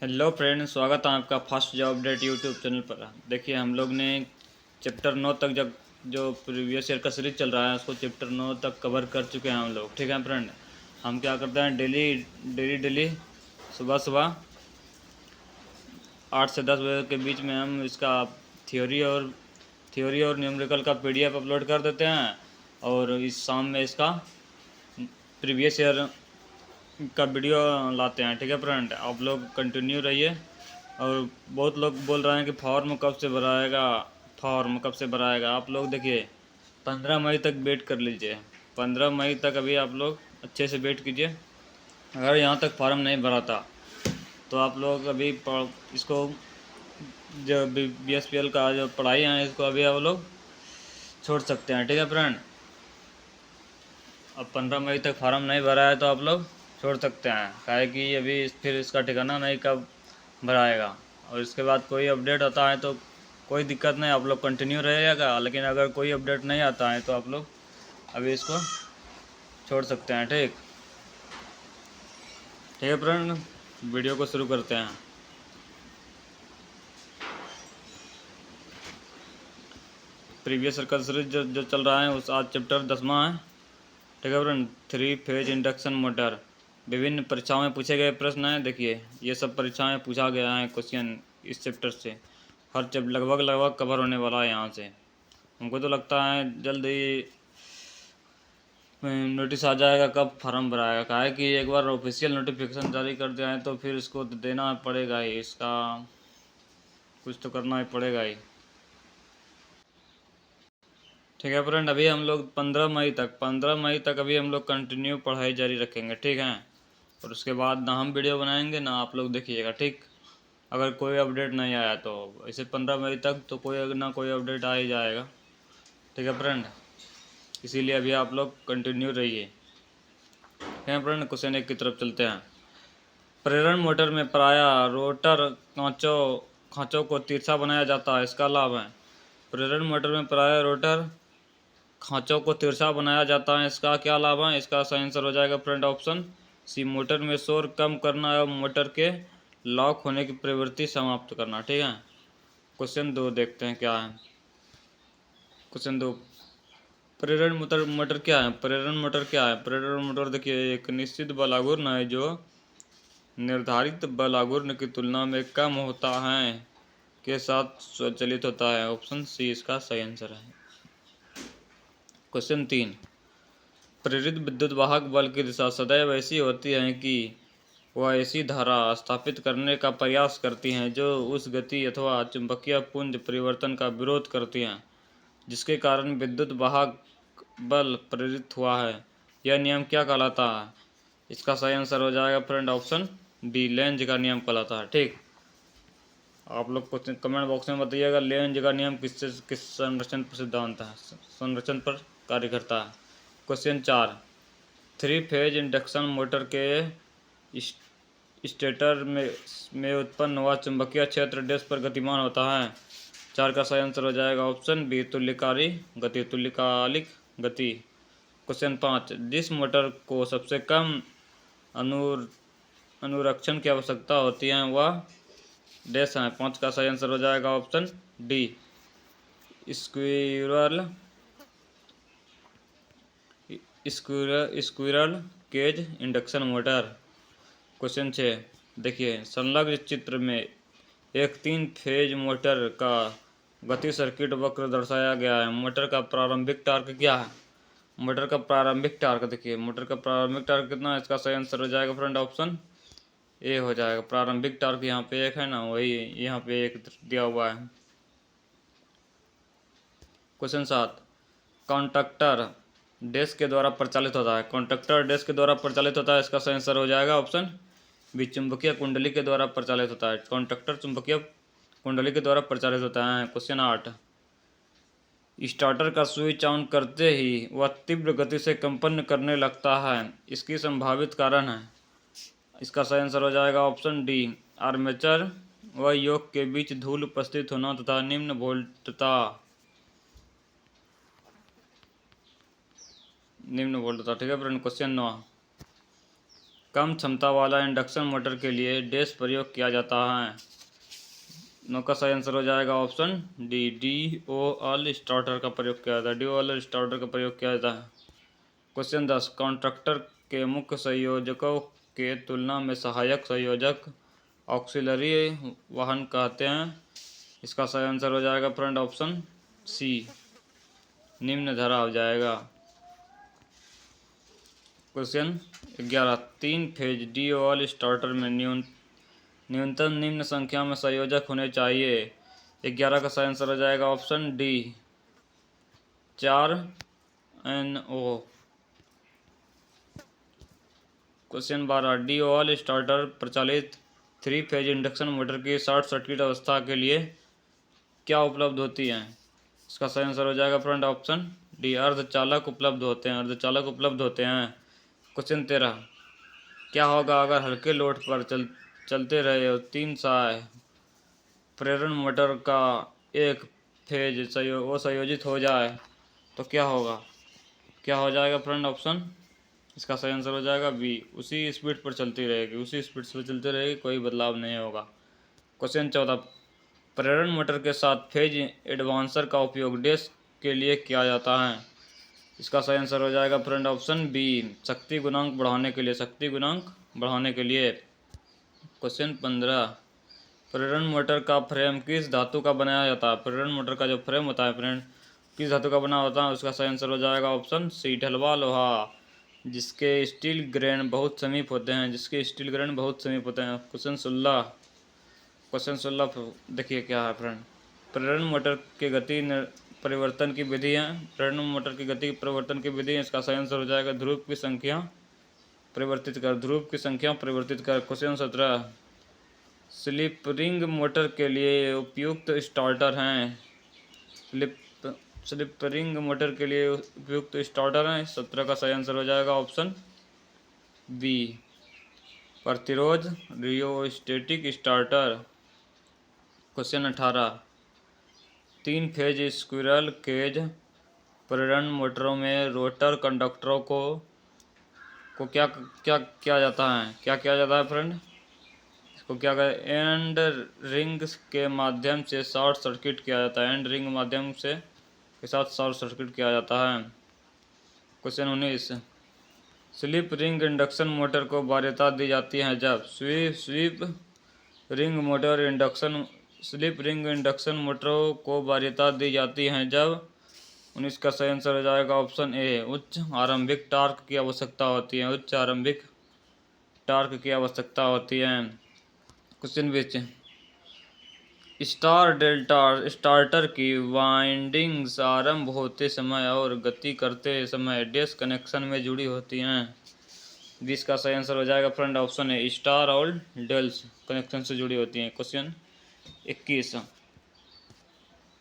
Hello friend, स्वागत है आपका first job update YouTube channel पर। देखिए, हम लोग ने चैप्टर 9 तक जब जो प्रीवियस ईयर का सीरीज चल रहा है उसको चैप्टर 9 तक कवर कर चुके हैं हम लोग। ठीक है फ्रेंड, हम क्या करते हैं डेली डेली डेली सुबह सुबह 8 से 10 बजे के बीच में हम इसका थ्योरी और न्यूमेरिकल का पीडीएफ अपलोड कर देते हैं, और इस शाम में इसका प्रीवियस ईयर का वीडियो लाते हैं। ठीक है फ्रेंड, आप लोग कंटिन्यू रहिए। और बहुत लोग बोल रहे हैं कि फॉर्म कब से भराएगा, फॉर्म कब से भराएगा। आप लोग देखिए 15 मई तक वेट कर लीजिए। 15 मई तक अभी आप लोग अच्छे से वेट कीजिए। अगर यहाँ तक फॉर्म नहीं भरा था तो आप लोग अभी इसको जो BSPL का जो पढ़ाई है इसको अभी आप लोग छोड़ सकते हैं। ठीक है फ्रेंड, अब 15 मई तक फार्म नहीं भरा है तो आप लोग छोड़ सकते हैं, काहे कि अभी फिर इसका ठिकाना नहीं कब भराएगा। और इसके बाद कोई अपडेट आता है तो कोई दिक्कत नहीं, आप लोग कंटिन्यू रहेगा। लेकिन अगर कोई अपडेट नहीं आता है तो आप लोग अभी इसको छोड़ सकते हैं। ठीक ठीक है फ्रेंड, वीडियो को शुरू करते हैं। प्रीवियस सर्कल सीरीज जो चल रहा है उस आज चैप्टर 10वां है। ठीक है फ्रेंड, 3 फेज इंडक्शन मोटर। विभिन्न परीक्षाओं में पूछे गए प्रश्न हैं। देखिए, ये सब परीक्षाओं में पूछा गया है क्वेश्चन इस चैप्टर से। हर लगभग कवर होने वाला है यहाँ से। हमको तो लगता है जल्द ही नोटिस आ जाएगा कब फार्म भराएगा। कहा है कि एक बार ऑफिशियल नोटिफिकेशन जारी कर दिया है तो फिर इसको तो देना पड़ेगा ही, इसका कुछ तो करना ही पड़ेगा ही। ठीक है फ्रेंड, अभी हम लोग 15 मई तक अभी हम लोग कंटिन्यू पढ़ाई जारी रखेंगे। ठीक है, और उसके बाद ना हम वीडियो बनाएंगे ना आप लोग देखिएगा। ठीक, अगर कोई अपडेट नहीं आया तो ऐसे 15 मई तक तो कोई ना कोई अपडेट आ ही जाएगा। ठीक है फ्रेंड, इसीलिए अभी आप लोग कंटिन्यू रहिए। ठीक है फ्रेंड, क्वेश्चन 1 की तरफ चलते हैं। प्रेरण मोटर में प्रायः रोटर खांचों को तिरछा बनाया जाता है, इसका लाभ है। प्रेरण मोटर में प्रायः रोटर खांचों को तिरछा बनाया जाता है, इसका क्या लाभ है। इसका सही आंसर हो जाएगा फ्रेंड ऑप्शन सी, मोटर में शोर कम करना एवं मोटर के लॉक होने की प्रवृत्ति समाप्त करना। ठीक है, क्वेश्चन 2 देखते हैं क्या है। क्वेश्चन 2, प्रेरण मोटर क्या है। प्रेरण मोटर क्या है। प्रेरण मोटर देखिए एक निश्चित बलाघूर्ण है जो निर्धारित बलाघूर्ण की तुलना में कम होता है के साथ स्वचालित होता है। ऑप्शन सी इसका सही आंसर है। क्वेश्चन 3, प्रेरित विद्युत वाहक बल की दिशा सदैव ऐसी होती है कि वह ऐसी धारा स्थापित करने का प्रयास करती हैं जो उस गति अथवा चुंबकीय पुंज परिवर्तन का विरोध करती हैं जिसके कारण विद्युत वाहक बल प्रेरित हुआ है। यह नियम क्या कहलाता है। इसका सही आंसर हो जाएगा फ्रेंड ऑप्शन डी, लेंज का नियम कहलाता है। ठीक, आप लोग क्वेश्चन कमेंट बॉक्स में बताइएगा लेंज का नियम किस संरक्षण पर सिद्धांत है, संरक्षण पर कार्य करता है। क्वेश्चन 4, 3 फेज इंडक्शन मोटर के स्टेटर में उत्पन्न हुआ चुंबकीय क्षेत्र डैश पर गतिमान होता है। 4 का सही आंसर हो जाएगा ऑप्शन बी, तुल्यकालिक गति। क्वेश्चन 5, जिस मोटर को सबसे कम अनुरक्षण की आवश्यकता होती है वह डैश है। 5 का सही आंसर हो जाएगा option D, squirrel squirrel cage induction motor. Question 6, देखिए संलग्न चित्र में एक 3 फेज मोटर का गति सर्किट वक्र दर्शाया गया है। मोटर का प्रारंभिक टार्क क्या है। मोटर का प्रारंभिक टार्क देखिए, मोटर का प्रारंभिक टार्क कितना है। इसका सही आंसर हो जाएगा फ्रेंड ऑप्शन ए हो जाएगा। प्रारंभिक टार्क यहाँ पे 1 है ना, वही यहाँ पे 1 दिया हुआ है। क्वेश्चन 7, कॉन्टैक्टर डैश के द्वारा प्रचालित होता है। कॉन्टैक्टर डैश के द्वारा प्रचालित होता है, इसका सही आंसर हो जाएगा ऑप्शन बी, चुंबकीय कुंडली के द्वारा प्रचालित होता है। कॉन्टैक्टर चुंबकीय कुंडली के द्वारा प्रचालित होता है। क्वेश्चन 8, स्टार्टर का स्विच ऑन करते ही वह तीव्र गति से कंपन करने लगता है, इसकी संभावित कारण है। इसका सही आंसर हो जाएगा ऑप्शन डी, आर्मेचर व योक के बीच धूल उपस्थित होना तथा निम्न वोल्टता। ठीक है फ्रेंड, क्वेश्चन 9, कम क्षमता वाला इंडक्शन मोटर के लिए डैश प्रयोग किया जाता है। नो का सही आंसर हो जाएगा ऑप्शन डी, DOL स्टार्टर का प्रयोग किया जाता है। DOL स्टार्टर का प्रयोग किया जाता है। क्वेश्चन 10, कॉन्ट्रैक्टर के मुख्य संयोजकों के तुलना में सहायक संयोजक ऑक्सिलरी वाहन कहते हैं। इसका सही आंसर हो जाएगा फ्रेंड ऑप्शन सी, निम्न धारा हो जाएगा। क्वेश्चन 11, 3 फेज DOL स्टार्टर में न्यूनतम निम्न संख्या में संयोजक होने चाहिए। 11 का सही आंसर हो जाएगा option D, 4 NO। Question 12, DOL starter प्रचालित 3 फेज इंडक्शन मोटर की शॉर्ट सर्किट अवस्था के लिए क्या उपलब्ध होती हैं। इसका सही आंसर हो जाएगा फ्रेंड ऑप्शन डी, अर्धचालक उपलब्ध होते हैं, अर्धचालक उपलब्ध होते हैं। क्वेश्चन 13, क्या होगा अगर हल्के लोड पर चलते रहे और 3 सहाय प्रेरण मोटर का एक फेज संयोजित हो जाए तो क्या होगा, क्या हो जाएगा फ्रेंड ऑप्शन। इसका सही आंसर हो जाएगा बी, उसी स्पीड पर चलती रहेगी, उसी स्पीड से चलती रहेगी, कोई बदलाव नहीं होगा। क्वेश्चन 14, प्रेरण मोटर के साथ फेज एडवांसर का उपयोग डैश के लिए किया जाता है। इसका सही आंसर हो जाएगा फ्रेंड ऑप्शन बी, शक्ति गुणांक बढ़ाने के लिए, शक्ति गुणांक बढ़ाने के लिए। क्वेश्चन 15, प्रेरण मोटर का फ्रेम किस धातु का बनाया जाता है। प्रेरण मोटर का जो फ्रेम होता है फ्रेंड किस धातु का बना होता है। उसका सही आंसर हो जाएगा ऑप्शन सी, ढलवा लोहा, जिसके स्टील ग्रेन बहुत समीप होते हैं, जिसके स्टील ग्रेन बहुत समीप होते हैं। क्वेश्चन 16 देखिए क्या है फ्रेंड, प्रेरण मोटर की गति परिवर्तन की विधि है, प्रेरण मोटर की गति परिवर्तन की विधि है। इसका सही आंसर हो जाएगा ध्रुव की संख्या परिवर्तित कर, ध्रुव की संख्या परिवर्तित कर। क्वेश्चन 17, स्लिप रिंग मोटर के लिए उपयुक्त स्टार्टर हैं। स्लिप रिंग मोटर के लिए उपयुक्त स्टार्टर हैं। 17 का सही आंसर हो जाएगा ऑप्शन बी, प्रतिरोध rheostatic starter. Question 18, 3 phase squirrel cage प्रेरण मोटरों में रोटर कंडक्टरों को क्या क्या किया जाता है, क्या किया जाता है फ्रेंड, इसको क्या कहते हैं, एंड रिंग के माध्यम से शॉर्ट सर्किट किया जाता है, एंड रिंग माध्यम से के साथ शॉर्ट सर्किट किया जाता है। Question 19, slip ring induction motor को वरीयता दी जाती है जब स्लिप रिंग इंडक्शन मोटरों को वरीयता दी जाती है जब। 19 का सही आंसर हो जाएगा ऑप्शन ए, उच्च आरंभिक टार्क की आवश्यकता होती है, उच्च आरंभिक टार्क की आवश्यकता होती है। क्वेश्चन 20, स्टार डेल्टा स्टार्टर की वाइंडिंग्स आरंभ होते समय और गति करते समय डैश कनेक्शन में जुड़ी होती हैं। 20 का सही आंसर हो जाएगा फ्रेंड ऑप्शन है, स्टार और डेल्स कनेक्शन से जुड़ी होती हैं। क्वेश्चन 21,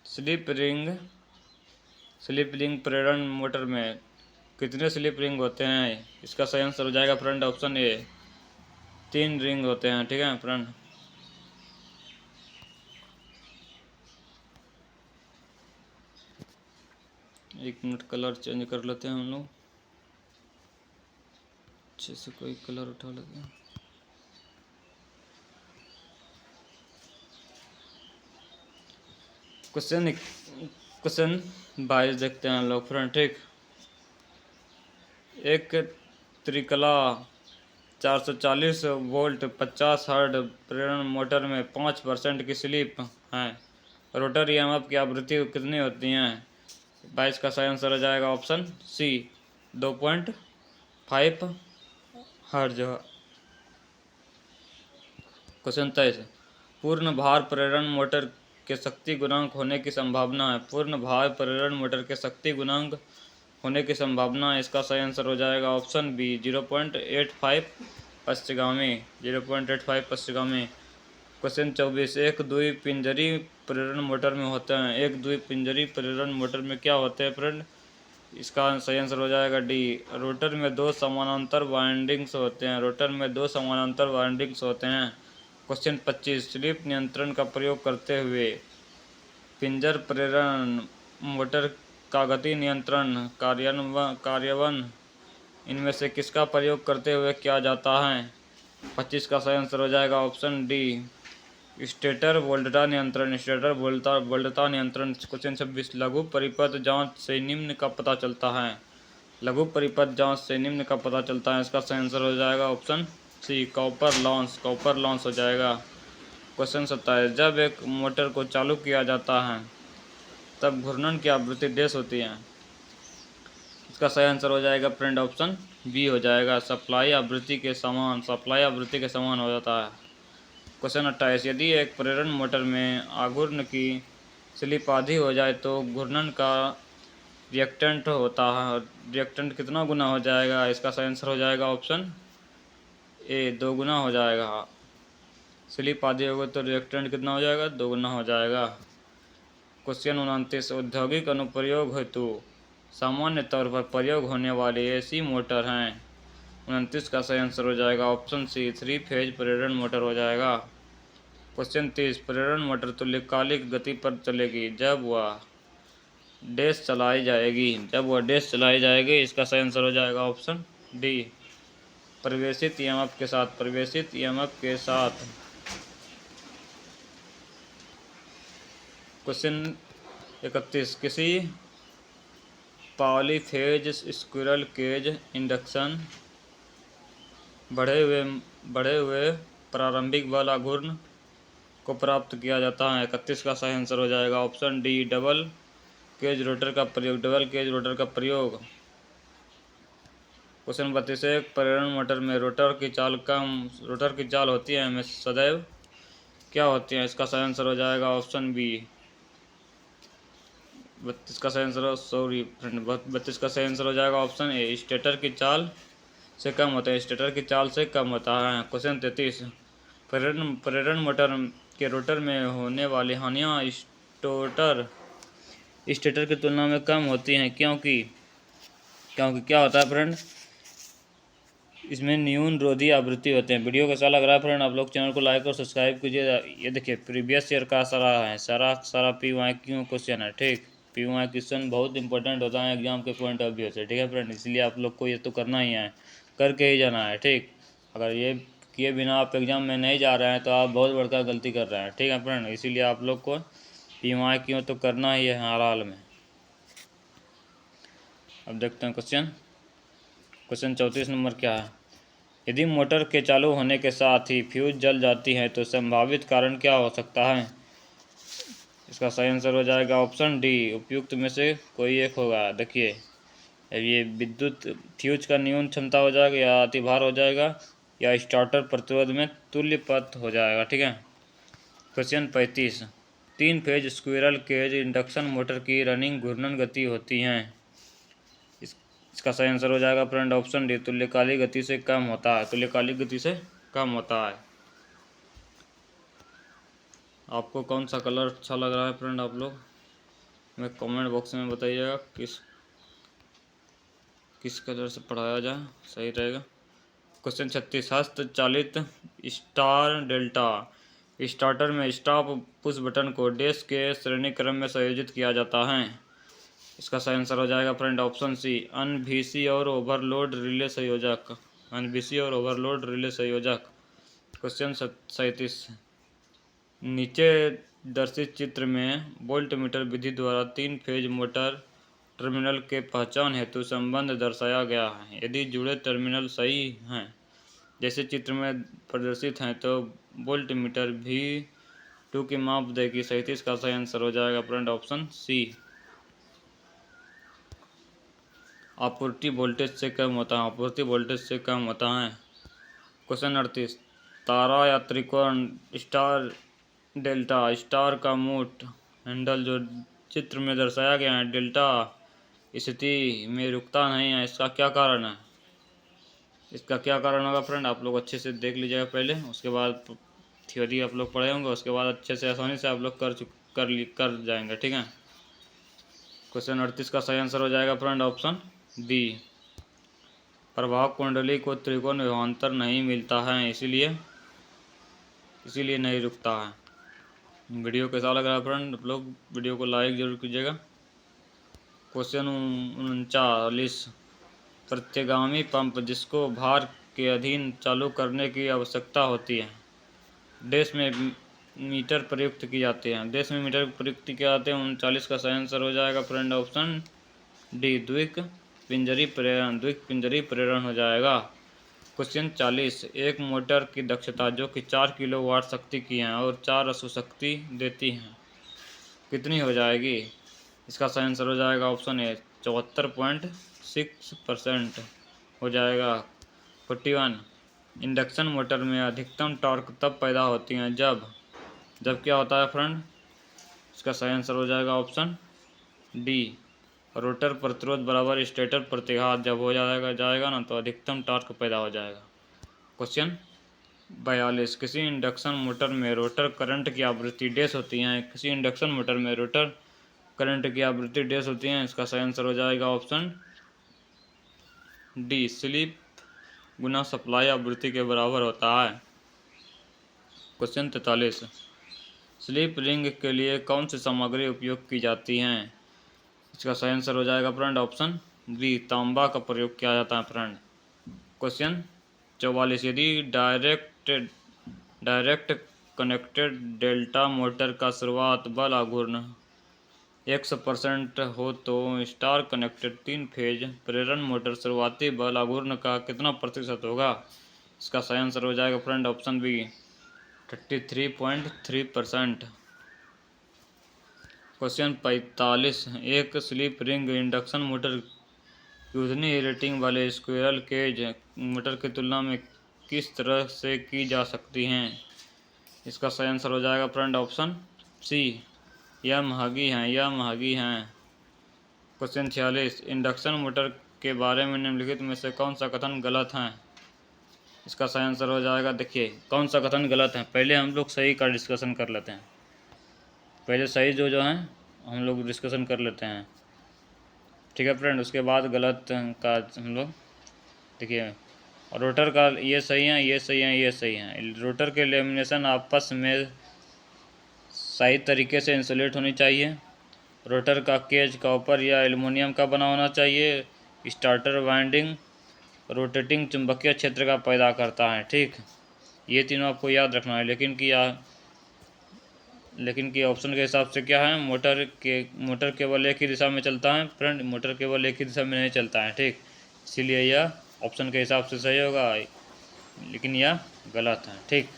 स्लिप रिंग प्रेरण मोटर में कितने स्लिप रिंग होते हैं। इसका सही आंसर हो जाएगा फ्रेंड ऑप्शन ए, 3 रिंग होते हैं। ठीक है फ्रेंड, एक मिनट कलर चेंज कर लेते हैं हम लोग, अच्छे से कोई कलर उठा लेते हैं। क्वेश्चन 22 देखते हैं लोग फ्रेंड। ठीक, एक त्रिकला 440 वोल्ट 50 हर्ट्ज प्रेरण मोटर में 5% की स्लिप है, रोटर EMF की आवृत्ति कितनी होती हैं। 22 का सही आंसर हो जाएगा ऑप्शन सी, 2.5 हर्ट्ज। क्वेश्चन 23, पूर्ण भार प्रेरण मोटर के शक्ति गुणांक होने की संभावना है। पूर्ण भार प्रेरण मोटर के शक्ति गुणांक होने की संभावना है। इसका सही आंसर हो जाएगा ऑप्शन बी, 0.85 पश्चिगामी, 0.85 पश्चिगामी। क्वेश्चन 24, एक द्विपिंजरी प्रेरण मोटर में होते हैं, एक द्विपिंजरी प्रेरण मोटर में क्या होते हैं फ्रेंड। इसका सही आंसर हो जाएगा डी, रोटर में 2 समानांतर वाइंडिंग्स होते हैं, रोटर में 2 समानांतर वाइंडिंग्स होते हैं। क्वेश्चन 25, स्लिप नियंत्रण का प्रयोग करते हुए पिंजर प्रेरण मोटर का गति नियंत्रण कार्यान्वयन इनमें से किसका प्रयोग करते हुए किया जाता है? 25 का सही आंसर हो जाएगा ऑप्शन डी, स्टेटर वोल्टता नियंत्रण। स्टेटर वोल्टता नियंत्रण। क्वेश्चन 26, लघु परिपथ जांच से निम्न का पता चलता है। लघु परिपथ जांच से निम्न का पता चलता है, इसका सही आंसर हो जाएगा option C, copper loss. Copper loss हो जाएगा। क्वेश्चन 27, जब एक मोटर को चालू किया जाता है तब घूर्णन की आवृत्ति डैश होती है, इसका सही आंसर हो जाएगा फ्रेंड ऑप्शन बी हो जाएगा, सप्लाई आवृत्ति के समान। सप्लाई आवृत्ति के समान हो जाता है। क्वेश्चन 28, यदि एक प्रेरण मोटर में आघूर्ण की स्लिप आधी हो जाए तो घूर्णन का रिएक्टेंट होता है, रिएक्टेंट कितना गुना हो जाएगा? इसका सही आंसर हो जाएगा ऑप्शन ए, 2 गुना हो जाएगा। स्लिप आधी होगा तो रिएक्टेंट कितना हो जाएगा? 2 गुना हो जाएगा। क्वेश्चन 29, औद्योगिक अनुप्रयोग हेतु सामान्य तौर पर प्रयोग होने वाली ऐसी मोटर हैं। 29 का सही आंसर हो जाएगा ऑप्शन सी, 3 फेज प्रेरण मोटर हो जाएगा। क्वेश्चन 30, प्रेरण मोटर तुल्यकालिक गति पर चलेगी जब वह डैश चलाई जाएगी। जब वह डैश चलाई जाएगी, इसका सही आंसर हो जाएगा ऑप्शन डी, परिवेशित ईएमएफ के साथ। परिवेशित ईएमएफ के साथ। क्वेश्चन 31, किसी पॉलीफेज स्क्विरल केज इंडक्शन बढ़े हुए प्रारंभिक बल आघूर्ण को प्राप्त किया जाता है। 31 का सही आंसर हो जाएगा option D, double cage rotor का प्रयोग। डबल केज रोटर का प्रयोग। क्वेश्चन 32, एक प्रेरण मोटर में रोटर की चाल होती है में सदैव क्या होती है? इसका सही आंसर हो जाएगा ऑप्शन बी, 32 का सही आंसर 32 का सही आंसर हो जाएगा ऑप्शन ए, स्टेटर की चाल से कम होता है। स्टेटर की चाल से कम होता है। क्वेश्चन 33, प्रेरण मोटर के रोटर में होने वाली हानियाँ स्टेटर की तुलना में कम होती हैं, क्योंकि क्या होता है फ्रेंड? इसमें न्यून रोधी आवृत्ति होते हैं। वीडियो कैसा लग रहा है फ्रेंड? आप लोग चैनल को लाइक और सब्सक्राइब कीजिए। ये देखिए प्रीवियस ईयर का सारा PYQ क्वेश्चन है, ठीक। PYQ क्वेश्चन बहुत इंपॉर्टेंट होता है एग्जाम के पॉइंट ऑफ व्यू से, ठीक है फ्रेंड। इसलिए आप लोग को ये तो करना ही है, करके ही जाना है, ठीक। अगर ये किए बिना आप एग्जाम में नहीं जा रहे हैं तो आप बहुत बड़का गलती कर रहे हैं, ठीक है फ्रेंड। इसीलिए आप लोग को PYQ तो करना ही है हर हाल में। अब देखते हैं क्वेश्चन 34 नंबर क्या है? यदि मोटर के चालू होने के साथ ही फ्यूज जल जाती है तो संभावित कारण क्या हो सकता है? इसका सही आंसर हो जाएगा ऑप्शन डी, उपयुक्त में से कोई एक होगा। देखिए ये विद्युत फ्यूज का न्यून क्षमता हो जाएगा, या अतिभार हो जाएगा, या स्टार्टर प्रतिरोध में तुल्यपत हो जाएगा, ठीक है। Question 35, 3 phase squirrel cage induction motor की रनिंग घूर्णन गति होती हैं, इसका सही आंसर हो जाएगा फ्रेंड ऑप्शन डी, तुल्यकालिक गति से कम होता है। तुल्यकालिक गति से कम होता है। आपको कौन सा कलर अच्छा लग रहा है फ्रेंड? आप लोग हमें कमेंट बॉक्स में बताइएगा किस कलर से पढ़ाया जाए सही रहेगा। क्वेश्चन 36, हस्तचालित स्टार डेल्टा स्टार्टर में स्टॉप पुश बटन को डैश के श्रेणी क्रम में संयोजित किया जाता है, इसका सही आंसर हो जाएगा फ्रेंड ऑप्शन सी, अनवीसी और ओवरलोड रिले संयोजक। अनवीसी और ओवरलोड रिले संयोजक। क्वेश्चन 37, नीचे दर्शित चित्र में वोल्टमीटर विधि द्वारा 3 फेज मोटर टर्मिनल के पहचान हेतु संबंध दर्शाया गया है। यदि जुड़े टर्मिनल सही हैं जैसे चित्र में प्रदर्शित हैं तो वोल्टमीटर V2 की माप देगी। 37 का सही आंसर हो जाएगा फ्रेंड ऑप्शन सी, आपूर्ति वोल्टेज से कम होता है। आपूर्ति वोल्टेज से कम होता है। क्वेश्चन 38, तारा या त्रिकोण स्टार डेल्टा स्टार का मूट हैंडल जो चित्र में दर्शाया गया है डेल्टा स्थिति में रुकता नहीं है, इसका क्या कारण है? इसका क्या कारण होगा फ्रेंड? आप लोग अच्छे से देख लीजिएगा पहले, उसके बाद थ्योरी आप लोग पढ़े होंगे, उसके बाद अच्छे से आसानी से आप लोग कर जाएंगे, ठीक है। क्वेश्चन 38 का सही आंसर हो जाएगा फ्रेंड ऑप्शन बी, प्रभाव कुंडली को त्रिकोण विभवांतर नहीं मिलता है, इसीलिए नहीं रुकता है। वीडियो कैसा लग रहा है फ्रेंड? आप लोग वीडियो को लाइक जरूर कीजिएगा। क्वेश्चन 39, प्रतिगामी पंप जिसको भार के अधीन चालू करने की आवश्यकता होती है। देश में मीटर प्रयुक्त की जाते हैं। देश में मीटर प्रयुक्त किए जाते हैं 39 का सही आंसर हो जाएगा फ्रेंड ऑप्शन डी द्विक पिंजरी प्रेरण। द्विक पिंजरी प्रेरण हो जाएगा। क्वेश्चन 40 एक मोटर की दक्षता जो कि 4 किलोवाट शक्ति की है और 4 अश्व शक्ति देती हैं कितनी हो जाएगी? इसका सही आंसर हो जाएगा ऑप्शन ए 74.6% हो जाएगा। 41 इंडक्शन मोटर में अधिकतम टॉर्क तब पैदा होती हैं जब क्या होता है फ्रेंड? इसका सही आंसर हो जाएगा ऑप्शन डी रोटर प्रतिरोध बराबर स्टेटर प्रतिघात जब हो जाएगा ना तो अधिकतम टॉर्क पैदा हो जाएगा। क्वेश्चन 42 किसी इंडक्शन मोटर में रोटर करंट की आवृत्ति डैश होती है। किसी इंडक्शन मोटर में रोटर करंट की आवृत्ति डैश होती है। इसका सही आंसर हो जाएगा ऑप्शन डी स्लिप गुना सप्लाई आवृत्ति के बराबर होता है। क्वेश्चन 43 स्लिप रिंग के लिए कौन सी सामग्री उपयोग की जाती है? इसका सही आंसर हो जाएगा फ्रेंड ऑप्शन बी तांबा का प्रयोग किया जाता है फ्रेंड। क्वेश्चन 44 यदि डायरेक्ट कनेक्टेड डेल्टा मोटर का शुरुआत बल आघूर्ण 100% हो तो स्टार कनेक्टेड 3 फेज प्रेरण मोटर शुरुआती बल आघूर्ण का कितना प्रतिशत होगा? इसका सही आंसर हो जाएगा फ्रेंड ऑप्शन बी 33.3%। क्वेश्चन 45 एक स्लिप रिंग इंडक्शन मोटर की उतनी रेटिंग वाले स्क्विरल केज मोटर की तुलना में किस तरह से की जा सकती हैं? इसका सही आंसर हो जाएगा फ्रेंड ऑप्शन सी यह महंगी हैं। क्वेश्चन 46 इंडक्शन मोटर के बारे में निम्नलिखित में से कौन सा कथन गलत है? इसका सही आंसर हो जाएगा देखिए कौन सा कथन गलत है। पहले हम लोग सही का डिस्कशन कर लेते हैं। पहले सही जो है हम लोग डिस्कशन कर लेते हैं, ठीक है फ्रेंड। उसके बाद गलत का हम लोग देखिए रोटर का ये सही है, ये सही है, ये सही है। रोटर के लेमिनेशन आपस में सही तरीके से इंसुलेट होनी चाहिए। रोटर का केज कॉपर या एल्युमिनियम का बना होना चाहिए। स्टार्टर वाइंडिंग रोटेटिंग चुंबकीय क्षेत्र का पैदा करता है, ठीक। ये तीनों आपको याद रखना है। लेकिन की ऑप्शन के हिसाब से क्या है, मोटर केवल एक ही दिशा में चलता है फ्रेंड। मोटर केवल एक ही दिशा में नहीं चलता है, ठीक। इसीलिए यह ऑप्शन के हिसाब से सही होगा, लेकिन यह गलत है, ठीक।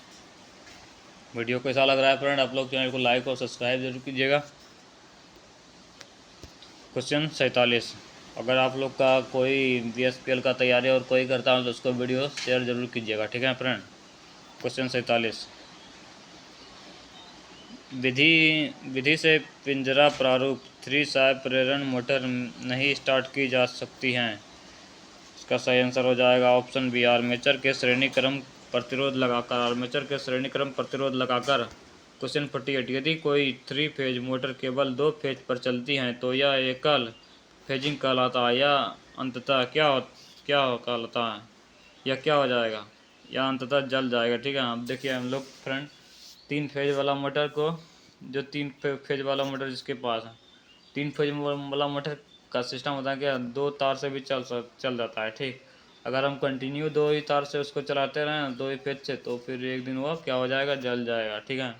वीडियो कैसा लग रहा है फ्रेंड? आप लोग चैनल को लाइक और सब्सक्राइब जरूर कीजिएगा। क्वेश्चन 47 अगर आप लोग का कोई BSPL का तैयारी और कोई करता है तो उसको वीडियो शेयर जरूर कीजिएगा, ठीक है फ्रेंड। क्वेश्चन 47 विधि से पिंजरा प्रारूप 3 साय प्रेरण मोटर नहीं स्टार्ट की जा सकती हैं। इसका सही आंसर हो जाएगा ऑप्शन बी आर्मेचर के श्रेणीक्रम प्रतिरोध लगाकर। क्वेश्चन 48 यदि कोई 3 फेज मोटर केवल 2 फेज पर चलती है तो यह एकल फेजिंग कहलाता है या अंततः क्या कहलाता है? यह क्या हो जाएगा? या अंततः जल जाएगा, ठीक है। अब देखिए हम लोग फ्रेंड 3 फेज वाला मोटर को, जो 3 फेज वाला मोटर जिसके पास है, 3 फेज वाला मोटर का सिस्टम होता है क्या 2 तार से भी चल जाता है, ठीक। अगर हम कंटिन्यू 2 ही तार से उसको चलाते रहें 2 ही फेज से तो फिर एक दिन वो क्या हो जाएगा, जल जाएगा, ठीक है।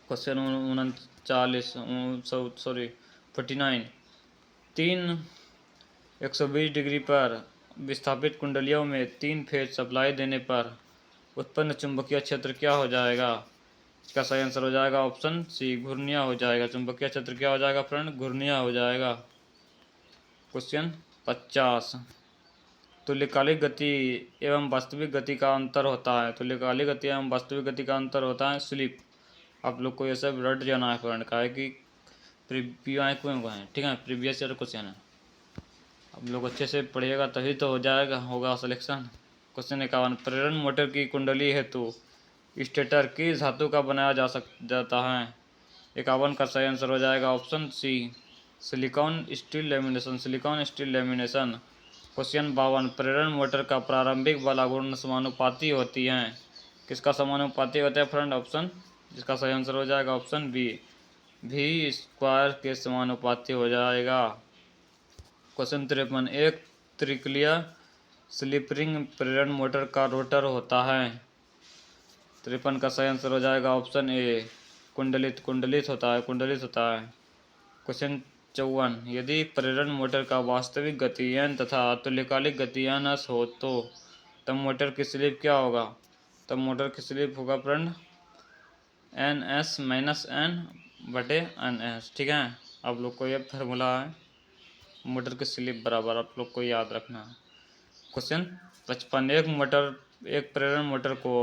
क्वेश्चन 49 3 120 डिग्री पर विस्थापित कुंडलियों में 3 फेज सप्लाई देने पर उत्पन्न चुंबकीय क्षेत्र क्या हो जाएगा? इसका सही आंसर हो जाएगा ऑप्शन सी घूर्णिया हो जाएगा। चुंबकीय क्षेत्र क्या हो जाएगा फ्रेंड? घूर्णिया हो जाएगा। क्वेश्चन 50 तुल्यकालिक गति एवं वास्तविक गति का अंतर होता है। तुल्यकालिक गति एवं वास्तविक गति का अंतर होता है स्लिप। आप लोग को ये सब रट जाना है फ्रेंड, का है कि ठीक है, प्रीवियस ईयर क्वेश्चन है। आप लोग अच्छे से पढ़िएगा तभी तो होगा सिलेक्शन। क्वेश्चन 51 प्रेरण मोटर की कुंडली हेतु स्टेटर किस धातु का बनाया जाता है? 51 का सही आंसर हो जाएगा option C silicon steel lamination. Question 52 प्रेरण मोटर का प्रारंभिक बल आघूर्ण समानुपाती होती है। किसका समानुपाती होता है फ्रेंड? ऑप्शन जिसका सही आंसर हो जाएगा ऑप्शन बी V² के समानुपाती हो जाएगा। क्वेश्चन 53, एक त्रिकलीय स्लिप रिंग प्रेरण मोटर का रोटर होता है। 53 का सही आंसर हो जाएगा ऑप्शन ए, कुंडलित। कुंडलित होता है, कुंडलित होता है। क्वेश्चन 54, यदि प्रेरण मोटर का वास्तविक गति n तथा तुल्यकालिक गति ns हो तो तब मोटर की स्लिप क्या होगा? तब मोटर की स्लिप होगा फ्रेंड ns माइनस n बटे ns। ठीक है, आप लोग को ये फार्मूला है मोटर की स्लिप बराबर, आप लोग को याद रखना है। क्वेश्चन 55, एक प्रेरण मोटर को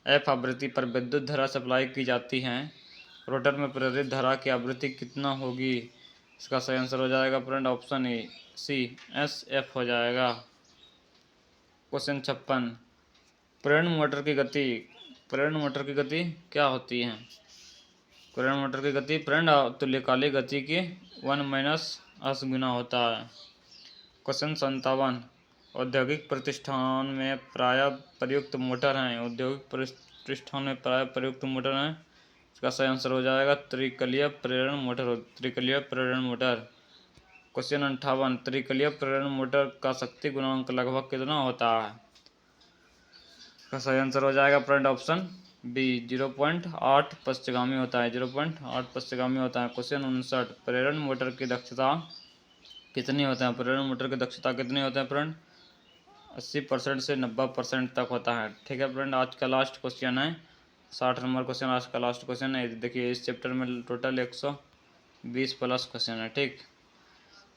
f आवृत्ति पर विद्युत धारा सप्लाई की जाती है। रोटर में प्रेरित धारा की आवृत्ति कितना होगी? इसका सही आंसर हो जाएगा friend option A, C, S F हो जाएगा। क्वेश्चन 56, प्रेरण मोटर की गति क्या होती है? प्रेरण मोटर की गति प्रेरण तुल्यकालिक गति की 1 माइनस s गुना होता है। क्वेश्चन 57, औद्योगिक प्रतिष्ठान में प्रायः प्रयुक्त मोटर हैं। औद्योगिक प्रतिष्ठान में प्रायः प्रयुक्त मोटर हैं। इसका सही आंसर हो जाएगा त्रिकलीय प्रेरण मोटर। त्रिकलीय प्रेरण मोटर। क्वेश्चन 58, त्रिकलीय प्रेरण मोटर का शक्ति गुणांक लगभग कितना होता है? इसका सही आंसर हो जाएगा फ्रेंड ऑप्शन बी, 0.8 पश्चगामी होता है। 0.8 पश्चगामी होता है। क्वेश्चन 59, प्रेरण मोटर की दक्षता कितनी होता है? प्रेरण मोटर की दक्षता कितनी होता है फ्रेंड? 80% से 90% तक होता है। ठीक है फ्रेंड, आज का लास्ट क्वेश्चन है 60 नंबर क्वेश्चन। आज का लास्ट क्वेश्चन है। देखिए इस चैप्टर में टोटल 120 प्लस क्वेश्चन है। ठीक,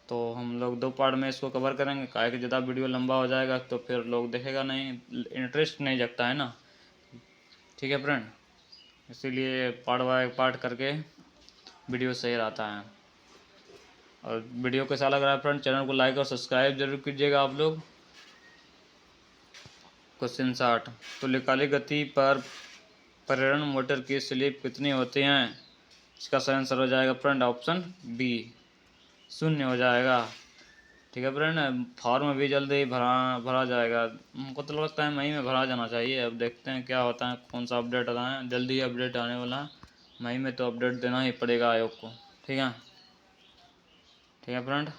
तो हम लोग 2 पार्ट में इसको कवर करेंगे। काहे कि ज़्यादा वीडियो लंबा हो जाएगा तो फिर लोग देखेगा नहीं, इंटरेस्ट नहीं जगता है ना। ठीक है फ्रेंड, इसीलिए पार्ट बाय पार्ट करके वीडियो सही रहता है। और वीडियो कैसा लग रहा है फ्रेंड, चैनल को लाइक और सब्सक्राइब जरूर कीजिएगा आप लोग। क्वेश्चन 60, तुल्यकालिक गति पर प्रेरण मोटर की स्लिप कितनी होती है? इसका सही आंसर हो जाएगा फ्रेंड ऑप्शन बी, 0 हो जाएगा। ठीक है फ्रेंड, फॉर्म भी जल्दी ही भरा जाएगा। हमको तो लगता है मई में भरा जाना चाहिए। अब देखते हैं क्या होता है, कौन सा अपडेट आता है। जल्दी ही अपडेट आने वाला है मई में, तो अपडेट देना ही पड़ेगा आयोग को। ठीक है, ठीक है फ्रेंड।